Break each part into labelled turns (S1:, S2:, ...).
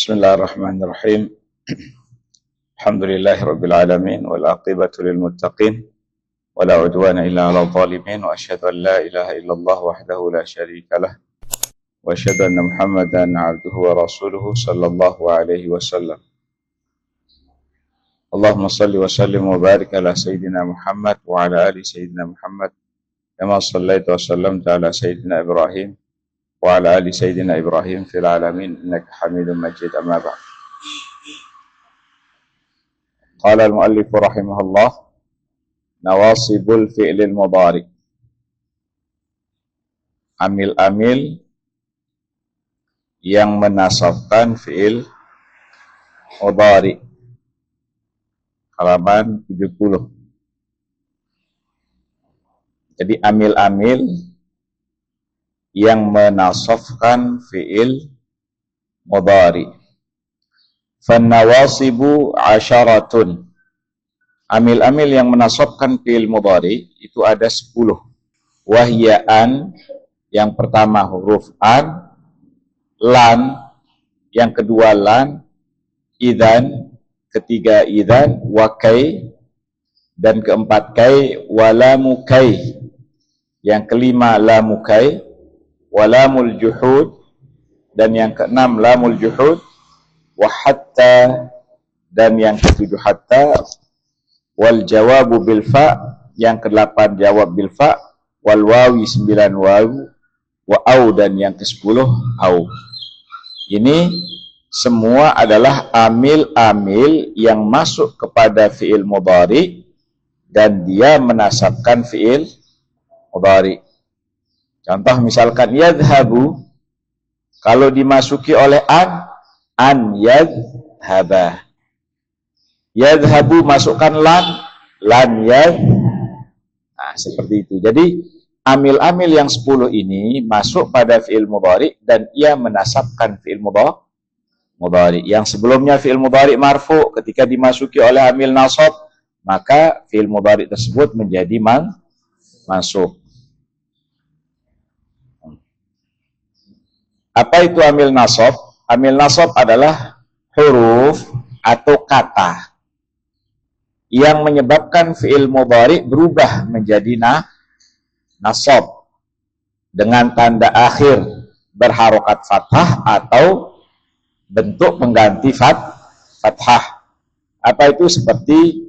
S1: Bismillahirrahmanirrahim. Alhamdulillahi rabbil alamin wal aqibatu lil muttaqin wala udwana illa 'alal zalimin wa asyhadu an la ilaha illallah wahdahu la syarika lah wa asyhadu anna Muhammadan 'abduhu wa rasuluhu sallallahu alaihi wasallam. Allahumma shalli wa sallim wa barik ala sayyidina Muhammad wa ala ali sayyidina Muhammad kama shallaita wa sallamta ala sayyidina Ibrahim wa ala ali sayyidina Ibrahim fil alamin innaka Hamidum Majid. Amma ba'd. Qala al-muallif rahimahullah nawasibul fi'lil mudhari. Amil-amil yang menasabkan fi'il mudhari. Halaman 70. Jadi amil-amil yang menasabkan fi'il mudhari. Fannawasibu asyaratun. Amil-amil yang menasabkan fi'il mudhari itu ada 10. Wahya an, yang pertama huruf an, lan, yang kedua lan, idzan, ketiga idzan, wa kai, dan keempat kai, walamu kai, yang kelima lamu kai, walamul juhud, dan yang keenam lamul juhud, wa hatta, dan yang ketujuh hatta, wal jawabu bil fa, yang kedelapan jawab bil fa, wal wawi 9 wawu, wa au, dan yang ke-10 au. Ini semua adalah amil-amil yang masuk kepada fi'il mudhari dan dia menasabkan fi'il mudhari. Contoh misalkan yadhabu, kalau dimasuki oleh an yadhaba. Yadhabu masukkan lan yadh. Nah, seperti itu. Jadi amil-amil yang 10 ini masuk pada fi'il mudhari dan ia menasabkan fi'il mudhari. Yang sebelumnya fi'il mudhari marfu, ketika dimasuki oleh amil nasab, maka fi'il mudhari tersebut menjadi mansub. Apa itu amil nasab? Amil nasab adalah huruf atau kata yang menyebabkan fi'il mudhari berubah menjadi nasab dengan tanda akhir berharokat fathah atau bentuk pengganti fathah. Apa itu? Seperti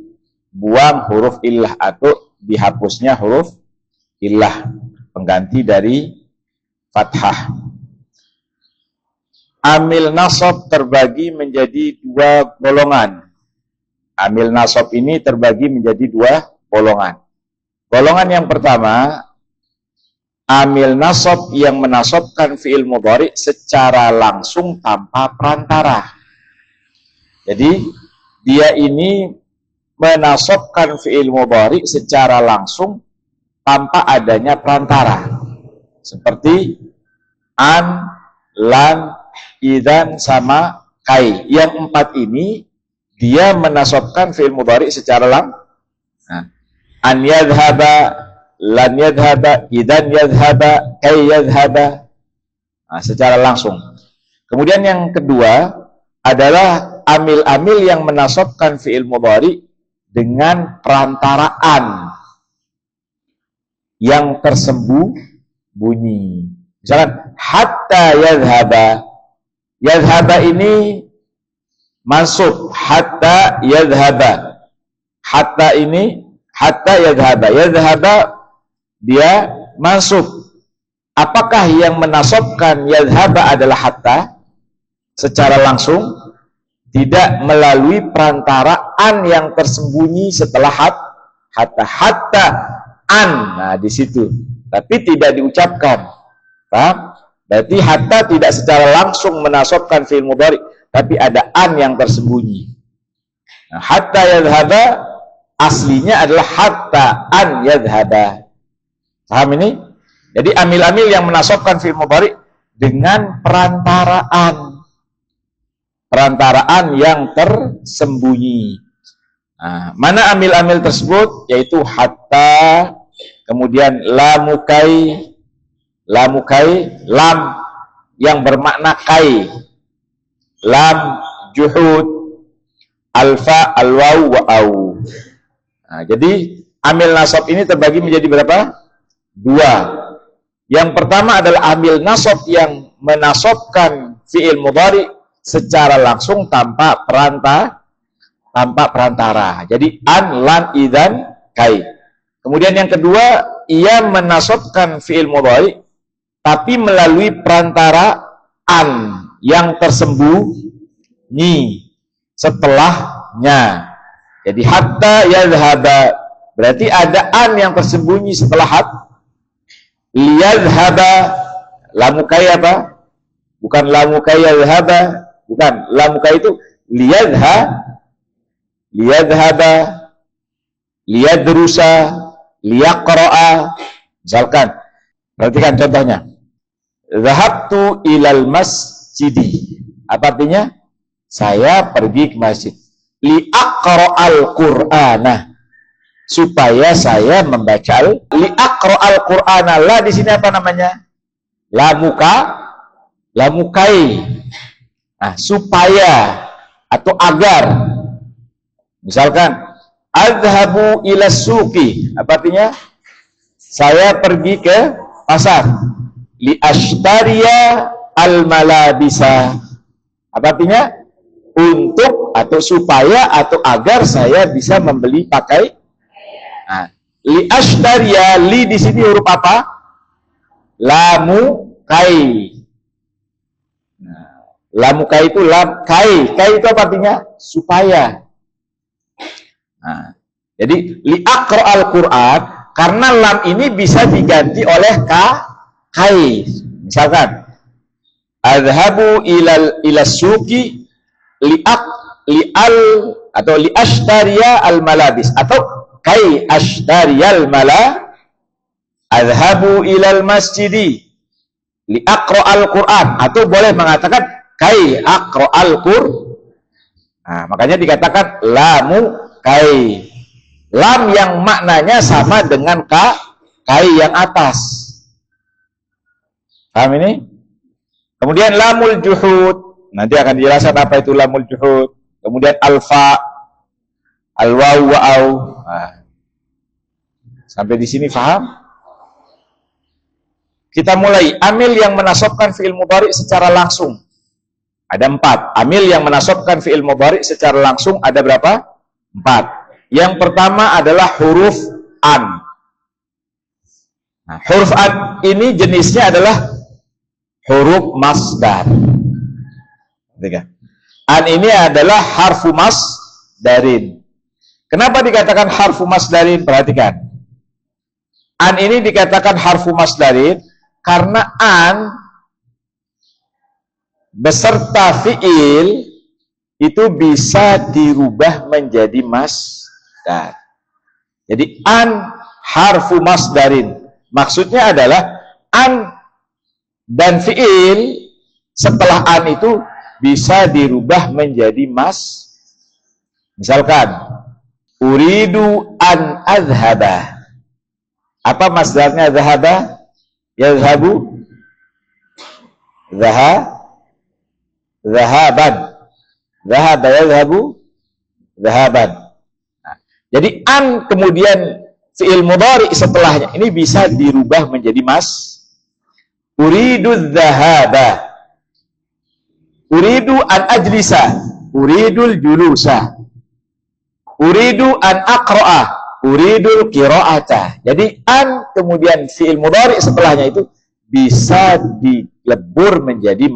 S1: buang huruf illah atau dihapusnya huruf illah, pengganti dari fathah. Amil nasab terbagi menjadi 2 golongan. Amil nasab ini terbagi menjadi 2 golongan. Golongan yang pertama, amil nasab yang menasabkan fi'il mudhari secara langsung tanpa perantara. Jadi dia ini menasabkan fi'il mudhari secara langsung tanpa adanya perantara. Seperti an, lan, idzan, sama kai. Yang 4 ini dia menasabkan fi'il mudhari secara an yadhhaba, lan yadhhaba, idzan yadhhaba, kai yadhhaba, secara langsung. Kemudian yang kedua adalah amil-amil yang menasabkan fi'il mudhari dengan perantaraan yang tersembunyi. Misalkan hatta yadhhaba. Yadhhaba ini mansub, hatta yadhhaba. Hatta ini hatta yadhhaba. Yadhhaba dia mansub. Apakah yang menasabkan yadhhaba adalah hatta secara langsung? Tidak melalui perantaraan yang tersembunyi setelah hatta. Hatta an. Nah, di situ. Tapi tidak diucapkan. Paham? Berarti hatta tidak secara langsung menasabkan fi'il mudhari, tapi ada an yang tersembunyi. Nah, hatta yadhhaba aslinya adalah hatta an yadhhaba. Paham ini? Jadi amil-amil yang menasabkan fi'il mudhari dengan perantaraan yang tersembunyi. Nah, mana amil-amil tersebut? Yaitu hatta, kemudian lamukai, lam yang bermakna kai, lam, juhud, alfa, alwaw, wa au. Nah, jadi amil nasab ini terbagi menjadi berapa? Dua. Yang pertama adalah amil nasab yang menasobkan fi'il mudhari secara langsung tanpa perantara. Jadi an, lan, idan, kai. Kemudian yang kedua, ia menasobkan fi'il mudhari tapi melalui perantara an yang tersembunyi setelahnya. Jadi hatta yadhhaba, berarti ada an yang tersembunyi setelah hat. Liyadhhaba, lamukai apa? Bukan lamukai yadhhaba, bukan. Lamukai itu liyadhhaba, liyadrusa, liyaqra'a. Misalkan, perhatikan contohnya. Zahabtu ilal masjidi. Apa artinya? Saya pergi ke masjid. Liaqra'al Qur'ana, supaya saya membaca. Liaqra'al Qur'ana, la di sini apa namanya? Lamukai. Nah, supaya atau agar. Misalkan adhabu ila suqi, apa artinya? Saya pergi ke pasar. Li ashtariya al malabisa, apa artinya? Untuk atau supaya atau agar saya bisa membeli pakai. Nah, li ashtariya, li di sini huruf apa? Lamu kai. Nah, lamu kai itu lam kai. Kai itu apa artinya? Supaya. Nah, jadi li aqra'al Qur'an, karena lam ini bisa diganti oleh kai. Misalkan adhabu ila suqi li'al atau li'ashtariya al malabis, atau kai ashtariyal mala, adhabu ilal masjidi li'aqra'al Qur'an, atau boleh mengatakan kai aqra'al Qur'an. Nah, makanya dikatakan lamu kai, lam yang maknanya sama dengan kai yang atas. Paham ini? Kemudian lamul juhud, nanti akan dijelaskan apa itu lamul juhud. Kemudian alfa, alwaw, wa au. Nah, sampai di sini paham? Kita mulai. Amil yang menasobkan fi'il mudhari secara langsung ada 4. Amil yang menasobkan fi'il mudhari secara langsung ada berapa? 4. Yang pertama adalah huruf an. Nah, huruf an ini jenisnya adalah huruf masdar. An ini adalah harfu masdarin. Kenapa dikatakan harfu masdarin? Perhatikan. An ini dikatakan harfu masdarin karena an beserta fi'il itu bisa dirubah menjadi masdar. Jadi an harfu masdarin. Maksudnya adalah an dan fi'il setelah an itu bisa dirubah menjadi misalkan uridu an adhaba. Apa masdarnya dhahaba? Yadhhabu, dhahaban, dhahaba yadhhabu, dhahaban. Nah, jadi an kemudian fi'il mudhari setelahnya ini bisa dirubah menjadi uridu dhahaba, uridu an ajlisa, uridul julusa, uridu an aqra'a, uridul qira'ata. Jadi an kemudian fi'il mudhari setelahnya itu bisa dilebur menjadi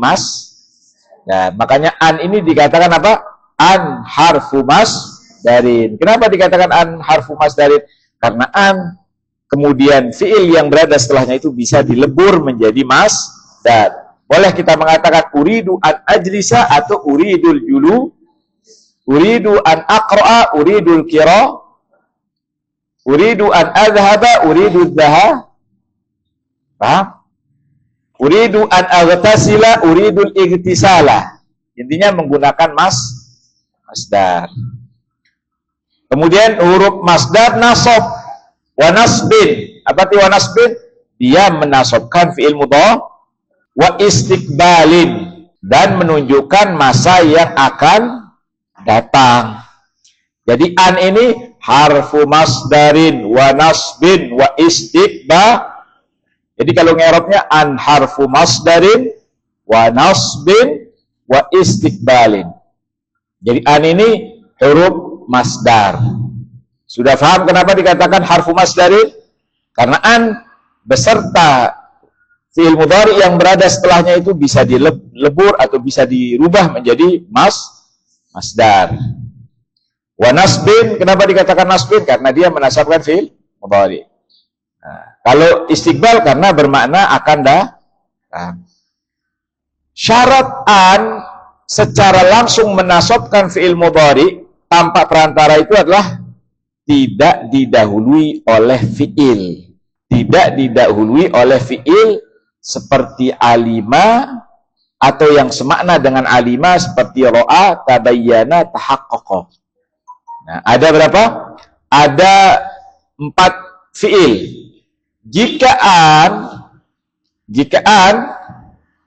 S1: Nah, makanya an ini dikatakan apa? An harfu masdarin. Kenapa dikatakan an harfu masdarin? Karena an kemudian fi'il yang berada setelahnya itu bisa dilebur menjadi masdar. Boleh kita mengatakan uridu an ajlisa atau uridul julu, uridu an aqra'a, uridul qira, uridu an adhaba, uridu dhaha. Paham? Uridu an aghtasila, uridul igtisala. Intinya menggunakan masdar. Kemudian huruf masdar nasab wa nasbin. Apa itu wa nasbin? Dia menasobkan fi'il mudhari wa istiqbalin. dan menunjukkan masa yang akan datang. Jadi an ini harfu masdarin wa nasbin wa istiqba. Jadi kalau ngerobnya an harfu masdarin wa nasbin wa istiqbalin. Jadi an ini huruf masdar. Sudah paham kenapa dikatakan harfu masdarin? Karena an beserta fi'il mudhari yang berada setelahnya itu bisa dilebur atau bisa dirubah menjadi masdar. Wa nasbin, kenapa dikatakan nasbin? Karena dia menasabkan fi'il mudhari. Nah, kalau istiqbal karena bermakna akan datang. Syarat an secara langsung menasabkan fi'il mudhari tanpa perantara itu adalah tidak didahului oleh fi'il. Tidak didahului oleh fi'il seperti alima atau yang semakna dengan alima seperti ro'a, tabayyana, tahaqqaqa. Nah, ada berapa? Ada 4 fi'il. Jika an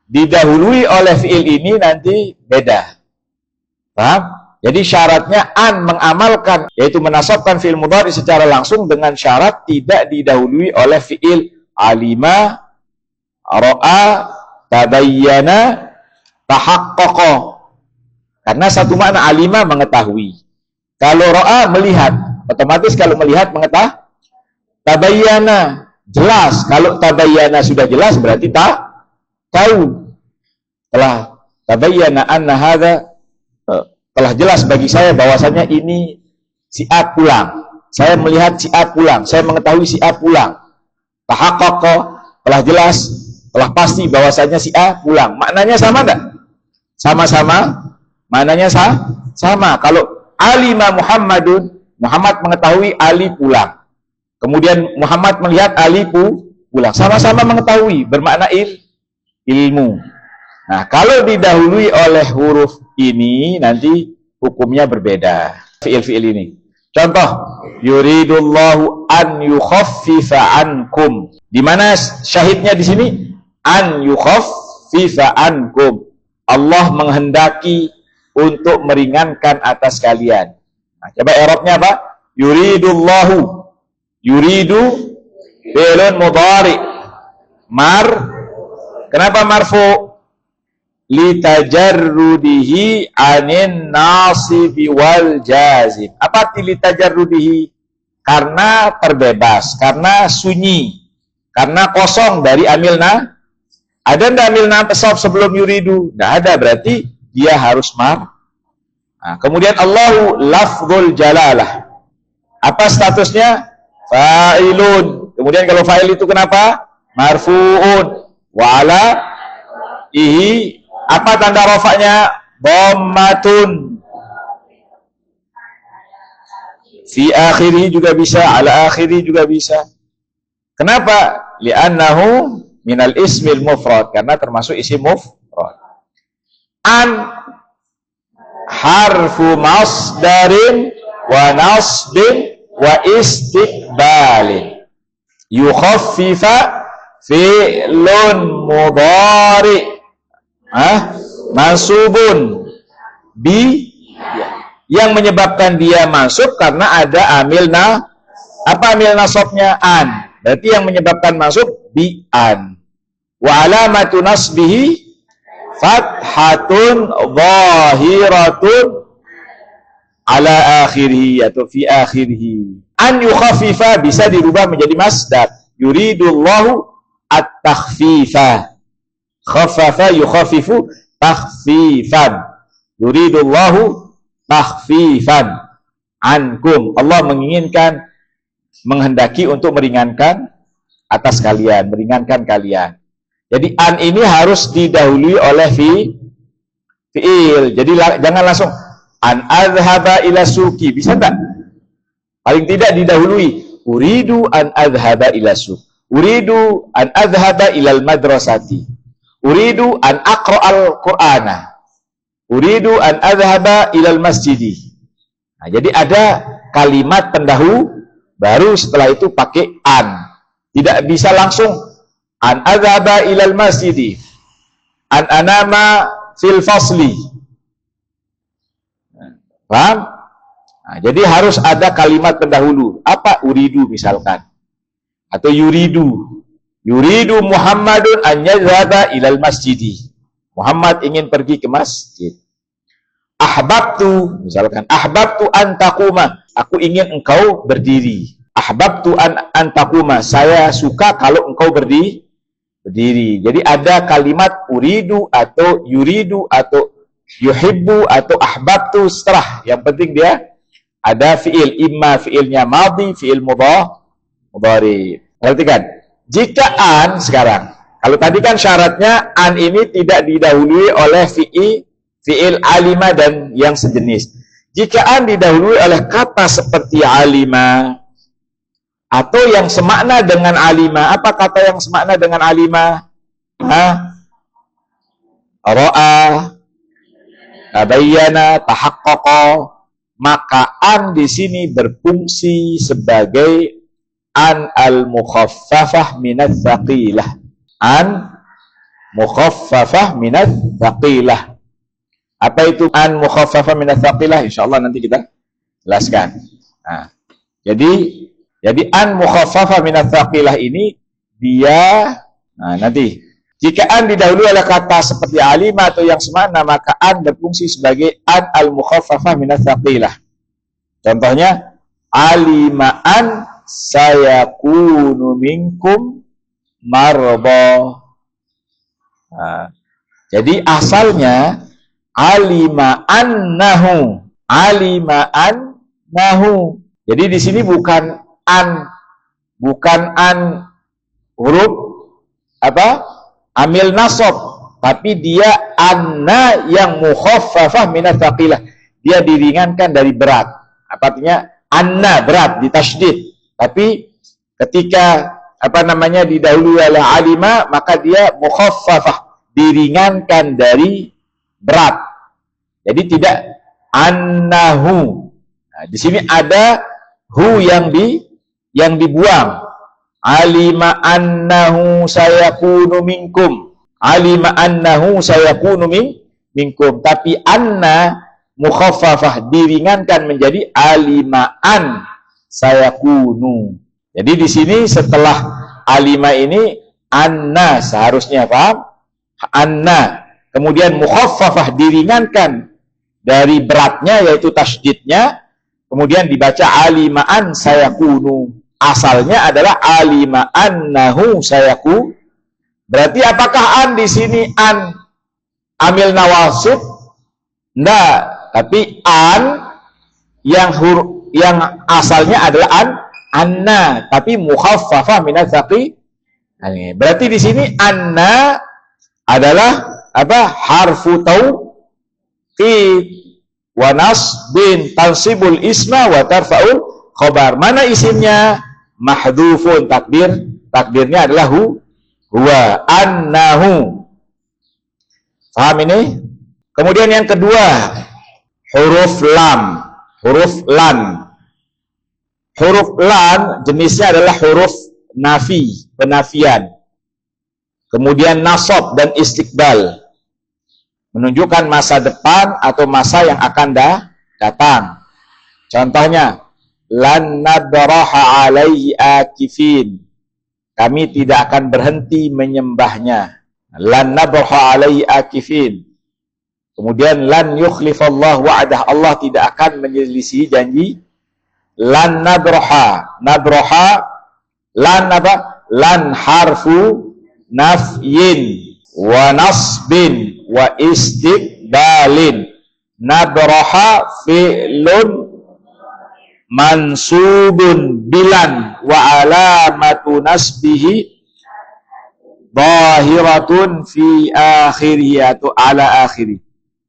S1: didahului oleh fi'il ini nanti beda. Paham? Jadi syaratnya an mengamalkan, yaitu menasabkan fi'il mudhari secara langsung dengan syarat tidak didahului oleh fi'il alima, ro'a, tabayyana, tahaqqaqa. Karena satu makna alima mengetahui. Kalau ro'a melihat, otomatis kalau melihat mengetahui. Tabayyana jelas. Kalau tabayyana sudah jelas berarti tahu. Telah tabayyana anna hadza, telah jelas bagi saya bahwasanya ini si A pulang. Saya melihat si A pulang. Saya mengetahui si A pulang. Tahaqqaqa, telah jelas, telah pasti bahwasanya si A pulang. Maknanya sama enggak? Sama-sama. Maknanya sama. Kalau alima Muhammadun, Muhammad mengetahui Ali pulang. Kemudian Muhammad melihat Ali pulang. Sama-sama mengetahui, bermakna ilmu. Nah, kalau didahului oleh huruf ini nanti hukumnya berbeda. Fi'il ini. Contoh, yuridullahu an yukhaffifa ankum. Di mana syahidnya di sini? An yukhaffifa ankum. Allah menghendaki untuk meringankan atas kalian. Nah, coba i'rabnya apa? Yuridullahu. Yuridu fi'lun mudhari. Kenapa marfu? Litajarrudihi anin nasibi wal jazim. Apa arti litajarrudihi? Karena terbebas, karena sunyi, karena kosong dari amilna. Ada ndak amilna pesawab sebelum yuridu? Nggak ada, berarti dia harus Nah, kemudian Allahu lafzul jalalah. Apa statusnya? Fa'ilun. Kemudian kalau fa'il itu kenapa? Marfu'un. Wa ala ihi. Apa tanda rafa'nya? Dhammatun. Fi akhirih juga bisa, ala akhirih juga bisa. Kenapa? Li'annahu minal ismil mufrad. Karena termasuk isim mufrad. An harfu masdarin wa nasbin wa istiqbalin. Yukhaffifa fi'lun mudhari. Mansubun bi, yang menyebabkan dia masuk karena ada amil apa amil nasabnya? An. Berarti yang menyebabkan masuk bi an. Wa alamatu nasbihi fathatun zahiratun ala akhirih atau fi akhirih. An yukhaffifa bisa dirubah menjadi masdar. Yuridullahu at-takhfifa. Khaffafa yukhaffifu takhfifan. Yuridullahu takhfifan ankum. Allah menginginkan, menghendaki untuk meringankan atas kalian, meringankan kalian. Jadi an ini harus didahului oleh fi'il. Jadi jangan langsung an adhaba ila suki. Bisa enggak? Paling tidak didahului. Uridu an adhaba ila suki. Uridu an adhaba ilal madrasati. Uridu an aqra'al Qur'ana. Uridu an adhaba ilal masjidi. Nah, jadi ada kalimat pendahulu, baru setelah itu pakai an. Tidak bisa langsung an adhaba ilal masjidi. An anama fil fasli. Paham? Nah, jadi harus ada kalimat pendahulu. Apa? Uridu misalkan. Atau yuridu. Yuridu Muhammadun an yadhhaba ilal masjidi. Muhammad ingin pergi ke masjid. Ahbabtu, misalkan. Ahbabtu an taquma. Aku ingin engkau berdiri. Ahbabtu an taquma. Saya suka kalau engkau berdiri. Jadi ada kalimat uridu atau yuridu atau yuhibbu atau ahbabtu setelah. Yang penting dia ada fi'il. Imma fi'ilnya madhi, fi'il mudhari. Perhatikan. Jika an sekarang. Kalau tadi kan syaratnya an ini tidak didahului oleh fi'il alima dan yang sejenis. Jika an didahului oleh kata seperti alima atau yang semakna dengan alima. Apa kata yang semakna dengan alima? Ra'a, tabayyana, tahaqqaqa. Maka an di sini berfungsi sebagai an al-mukhaffafah minadz tsaqilah. An mukhaffafah minadz tsaqilah. Apa itu an mukhaffafah minadz tsaqilah? Insyaallah nanti kita jelaskan. Nah, jadi an mukhaffafah minadz tsaqilah ini dia nanti jika an didahului oleh kata seperti alima atau yang semakna, maka an berfungsi sebagai an al-mukhaffafah minadz tsaqilah. Contohnya alima an sayakunu minkum marba. Jadi asalnya alima annahu. Jadi di sini bukan an huruf amil nasab, tapi dia anna yang mukhaffafah minadz tsaqilah. Dia diringankan dari berat. Apa artinya? Anna berat, ditasydid. Tapi ketika didahului oleh alima, maka dia mukhaffafah, diringankan dari berat. Jadi tidak annahu. Nah, di sini ada hu yang dibuang. Alima annahu sayakunu minkum. Alima annahu sayakunu minkum. Tapi anna mukhaffafah, diringankan menjadi alima an sayakunu. Jadi di sini setelah alima ini anna seharusnya, paham? Anna. Kemudian mukhaffafah, diringankan dari beratnya yaitu tasydidnya. Kemudian dibaca alima an sayakunu. Asalnya adalah alima annahu sayaku. Berarti apakah an di sini an amil nawasib? Enggak, tapi an yang asalnya adalah anna, tapi mukhaffafah minadz tsaqilah. Berarti di sini anna adalah harfu tauqid wa nasbin tansibul isma wa tarfa'ul khabar. Mana isimnya? Mahdhufun, takdirnya adalah huwa annahu. Paham ini? Kemudian yang kedua, huruf lam, huruf lan. Huruf lan jenisnya adalah huruf nafi, penafian. Kemudian nasab dan istiqbal, menunjukkan masa depan atau masa yang akan datang. Contohnya, lan nabraha alaihi akifin. Kami tidak akan berhenti menyembahnya. Lan nabraha alaihi akifin. Kemudian lan yukhlifallahu wa'dah. Allah tidak akan menyelisihi janji. Lan nabraha. Lan harfu nafyin wa nasbin wa istiqbalin. Nabraha fi'lun mansubun bilan wa alamatu nasbihi zahiratun fi akhirih atau ala akhirih.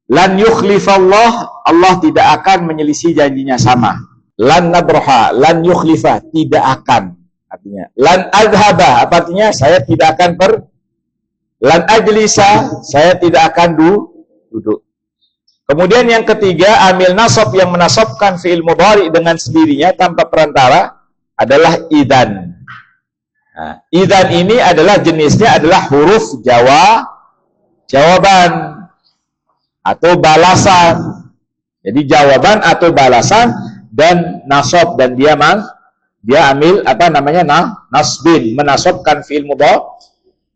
S1: Lan yukhlifallah, Allah tidak akan menyelisih janjinya, sama. Lan nabraha, lan yukhlifa, tidak akan. Artinya lan adhaba, apa artinya? Saya tidak akan lan ajlisa, saya tidak akan duduk. Kemudian yang ketiga, amil nasab yang menasabkan fi'il mudhari dengan sendirinya tanpa perantara adalah idan. Nah, idan ini adalah jenisnya adalah huruf jawaban. atau balasan. Jadi jawaban atau balasan dan nasab, dan dia ambil apa namanya nasbin, menasobkan fi'il mudhari.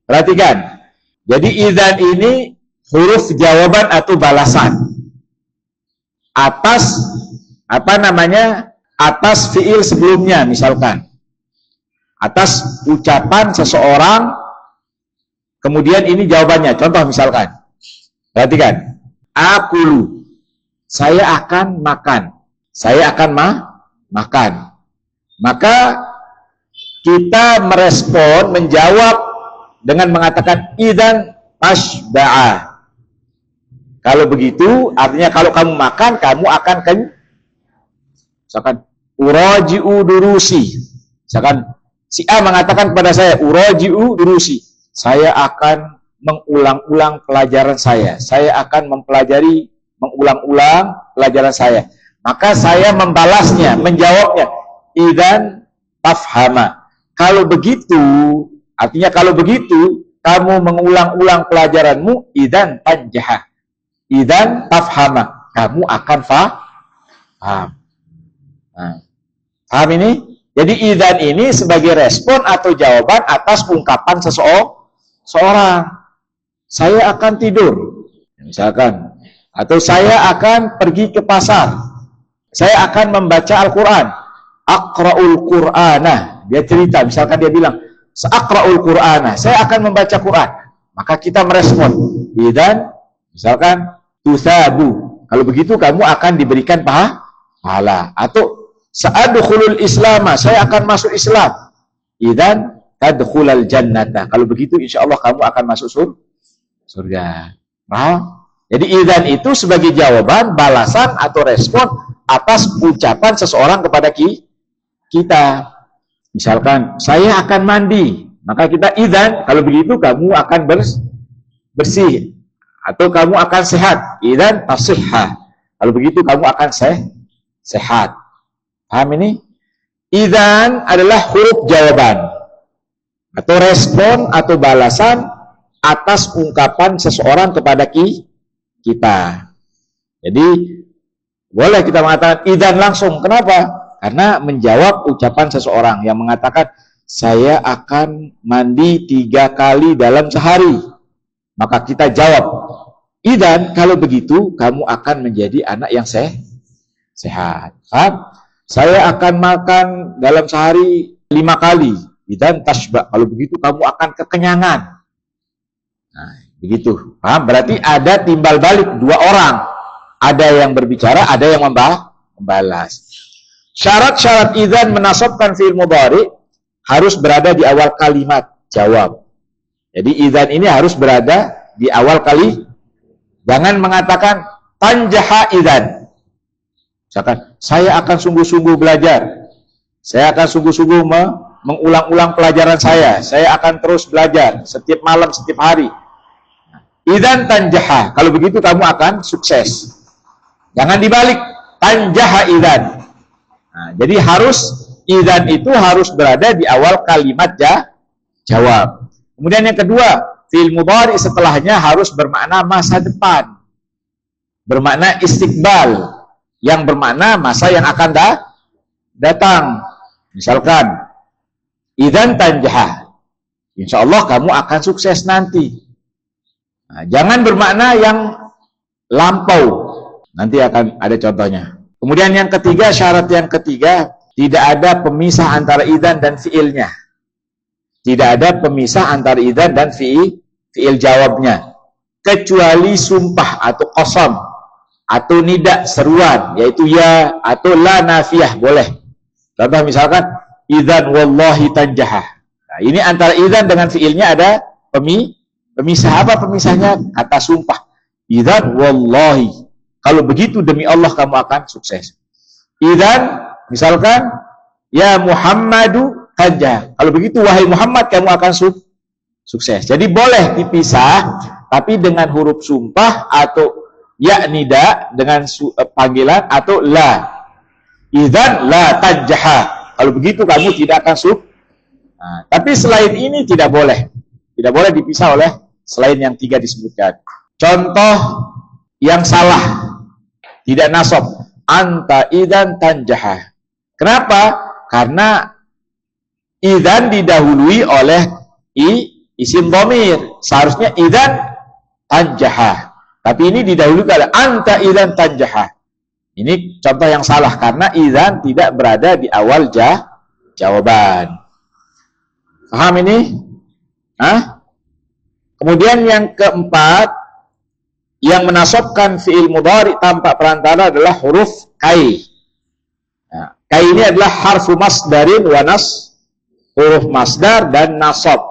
S1: Perhatikan. Jadi idzan ini huruf jawaban atau balasan atas apa namanya? Atas fi'il sebelumnya, misalkan atas ucapan seseorang, kemudian ini jawabannya. Contoh misalkan, perhatikan, akulu, saya akan makan, saya akan makan. Maka kita merespon, menjawab dengan mengatakan idzan tashba'a. Kalau begitu, artinya kalau kamu makan, kamu akan misalkan uraji'u durusi. Misalkan si A mengatakan kepada saya, uraji'u durusi, saya akan mengulang-ulang pelajaran saya akan mengulang-ulang pelajaran saya. Maka saya membalasnya, menjawabnya, idzan tafhama. Kalau begitu, artinya kalau begitu, kamu mengulang-ulang pelajaranmu, idzan tanjaha. Idzan tafhama, kamu akan paham. Nah, paham ini? Jadi idzan ini sebagai respon atau jawaban atas ungkapan seseorang. Saya akan tidur, misalkan, atau saya akan pergi ke pasar, saya akan membaca Al-Quran, aqra'ul Qur'ana. Dia cerita, misalkan dia bilang, aqra'ul Qur'ana, saya akan membaca Quran. Maka kita merespon, idzan, misalkan, tusabu, kalau begitu kamu akan diberikan pahala. Atau sa'adkhulul Islama, saya akan masuk Islam, idzan tadkhulal jannata, kalau begitu insya Allah kamu akan masuk surga. Paham? Jadi idzan itu sebagai jawaban, balasan atau respon atas ucapan seseorang kepada kita. Misalkan saya akan mandi, maka kita idzan, kalau begitu kamu akan bersih, atau kamu akan sehat, idzan tasihha, kalau begitu kamu akan sehat. Paham ini? Idzan adalah huruf jawaban atau respon atau balasan atas ungkapan seseorang kepada kita. Jadi boleh kita mengatakan idzan langsung. Kenapa? Karena menjawab ucapan seseorang yang mengatakan saya akan mandi 3 kali dalam sehari. Maka kita jawab, idzan, kalau begitu kamu akan menjadi anak yang sehat. Paham? Saya akan makan dalam sehari 5 kali. Idzan tashba, kalau begitu kamu akan kekenyangan. Nah, begitu. Paham? Berarti ada timbal balik, 2 orang. Ada yang berbicara, ada yang membalas. Syarat-syarat idzan menasabkan fi'il mudhari harus berada di awal kalimat jawab. Jadi idzan ini harus berada di awal kali. Jangan mengatakan tanjaha idzan. Misalkan, saya akan sungguh-sungguh belajar. Saya akan sungguh-sungguh mengulang-ulang pelajaran saya akan terus belajar setiap malam, setiap hari. Idzan tanjaha, kalau begitu kamu akan sukses. Jangan dibalik, tanjaha idzan. Nah, jadi idzan itu harus berada di awal kalimat jawab. Kemudian yang kedua, fi'il mudhari setelahnya harus bermakna masa depan, bermakna istiqbal, yang bermakna masa yang akan datang. Misalkan, idzan tanjaha, insya Allah kamu akan sukses nanti. Nah, jangan bermakna yang lampau. Nanti akan ada contohnya. Kemudian yang ketiga, syarat yang ketiga, tidak ada pemisah antara idzan dan fiilnya. Tidak ada pemisah antara idzan dan fiil jawabnya. Kecuali sumpah atau qasam atau nida seruan, yaitu ya atau la nafiyah, boleh. Contoh misalkan, idzan wallahi tanjaha. Nah, ini antara idzan dengan fiilnya ada pemisah. Apa pemisahnya? Kata sumpah. Idzan wallahi, kalau begitu demi Allah kamu akan sukses. Idzan, misalkan, ya Muhammadu tanjaha, kalau begitu wahai Muhammad kamu akan sukses. Jadi boleh dipisah, tapi dengan huruf sumpah atau ya nida dengan panggilan atau la. Idzan la tanjaha, kalau begitu kamu tidak akan Nah, tapi selain ini tidak boleh dipisah oleh selain yang 3 disebutkan. Contoh yang salah, tidak nasab. Anta idan tanjaha. Kenapa? Karena idan didahului oleh isim dhamir. Seharusnya idan tanjaha. Tapi ini didahului oleh anta idan tanjaha. Ini contoh yang salah karena idan tidak berada di awal jawaban. Paham ini? Hah? Kemudian yang keempat, yang menasabkan fi'il mudhari tanpa perantara adalah huruf kai. Nah, kai ini adalah harfu masdarin wa nas, huruf masdar dan nasab.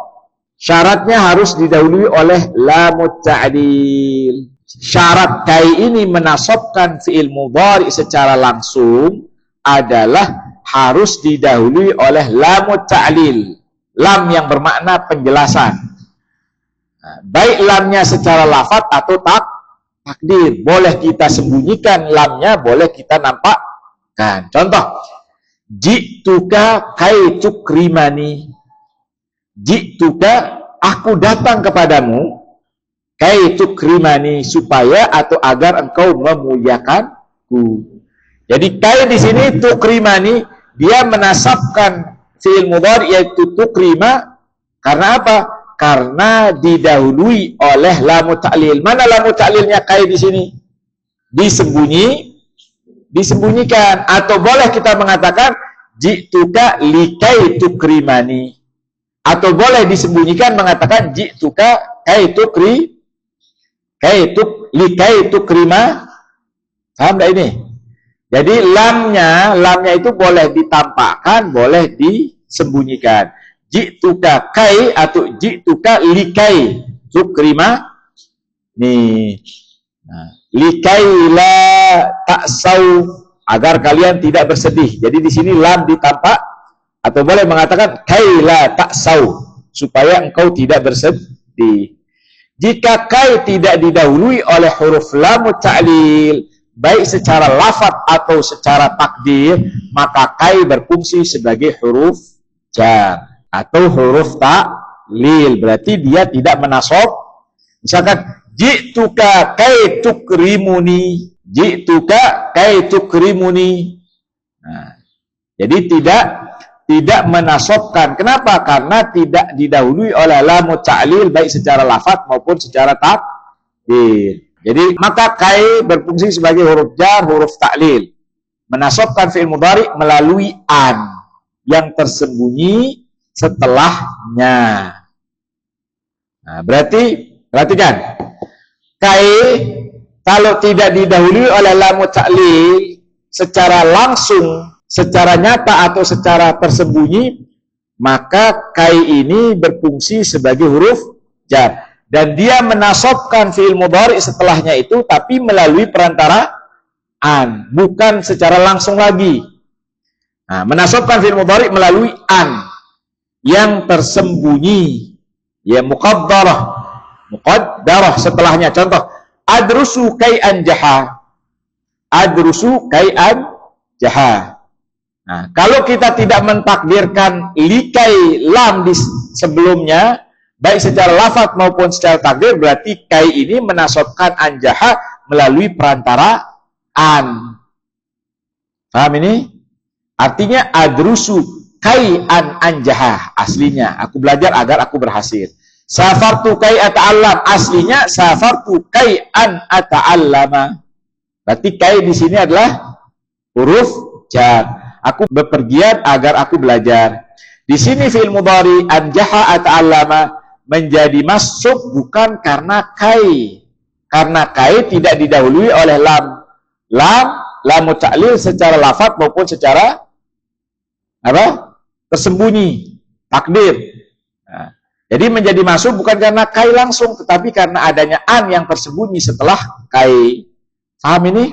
S1: Syaratnya harus didahului oleh lamut ta'lil. Syarat kai ini menasabkan fi'il mudhari secara langsung adalah harus didahului oleh lamut ta'lil. Lam yang bermakna penjelasan. Nah, baik lamnya secara lafaz atau takdir. Boleh kita sembunyikan lamnya, boleh kita nampakkan. Contoh, ji'tuka kai tukrimani. Ji'tuka, aku datang kepadamu, kai tukrimani, supaya atau agar engkau memuliakanku. Jadi kai di sini tukrimani, dia menasabkan fi'il mudhari yaitu tukrima. Karena apa? Karena didahului oleh lamu ta'lil. Mana lamu ta'lilnya kai di sini? Disembunyikan. Atau boleh kita mengatakan ji'tuka likai tukrimani. Atau boleh disembunyikan mengatakan ji'tuka kai likai tukrima. Paham enggak ini? Jadi lamnya itu boleh ditampakkan, boleh disembunyikan. Ji'tuka kai atau ji'tuka likai tukrima. Nih. Nah, likai la ta'sau, agar kalian tidak bersedih. Jadi di sini lam ditampak, atau boleh mengatakan kai la ta'sau, supaya engkau tidak bersedih. Jika kai tidak didahului oleh huruf lam ta'lil, baik secara lafaz atau secara takdir, maka kai berfungsi sebagai huruf jar atau huruf ta'lil. Berarti dia tidak menasab. Misalkan ji'tuka kai tukrimuni, ji'tuka kai tukrimuni. Nah, jadi tidak menasabkan. Kenapa? Karena tidak didahului oleh lam ta'lil baik secara lafaz maupun secara takdir. Jadi maka kai berfungsi sebagai huruf jar, huruf ta'lil, menasabkan fi'il mudhari melalui an yang tersembunyi setelahnya. Nah, perhatikan, kai kalau tidak didahului oleh lam ta'lil secara langsung, secara nyata atau secara tersembunyi, maka kai ini berfungsi sebagai huruf jar. Dan dia menasabkan fi'il mudhari setelahnya itu, tapi melalui perantara an, bukan secara langsung lagi. Nah, menasabkan fi'il mudhari melalui an yang tersembunyi, ya muqaddarah setelahnya. Contoh, adrusu kai'an jaha. Adrusu kai'an jaha. Nah, kalau kita tidak mentakdirkan likai lam di sebelumnya, baik secara lafaz maupun secara takdir, berarti kai ini menasabkan anjaha melalui perantara an. Paham ini? Artinya adrusu kai an anjaha, aslinya aku belajar agar aku berhasil. Safartu kai ata'allam, aslinya safartu kai an ata'allama. Berarti kai di sini adalah huruf jar. Aku bepergian agar aku belajar. Di sini fi'il mudhari anjaha ata'allama menjadi masuk bukan karena kai. Karena kai tidak didahului oleh lam ta'lil secara lafaz maupun secara tersembunyi, takdir. Nah, jadi menjadi masuk bukan karena kai langsung, tetapi karena adanya an yang tersembunyi setelah kai. Paham ini?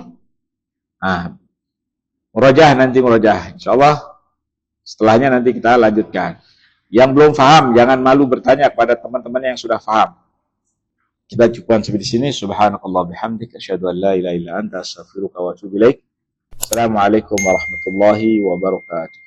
S1: Nah, murajah. Insyaallah setelahnya nanti kita lanjutkan. Yang belum paham jangan malu bertanya kepada teman-teman yang sudah paham. Kita cukupkan sampai di sini. Subhanakallah bihamdika asyhadu an la ilaha illa anta astaghfiruka wa atubu ilaik. Assalamualaikum warahmatullahi wabarakatuh.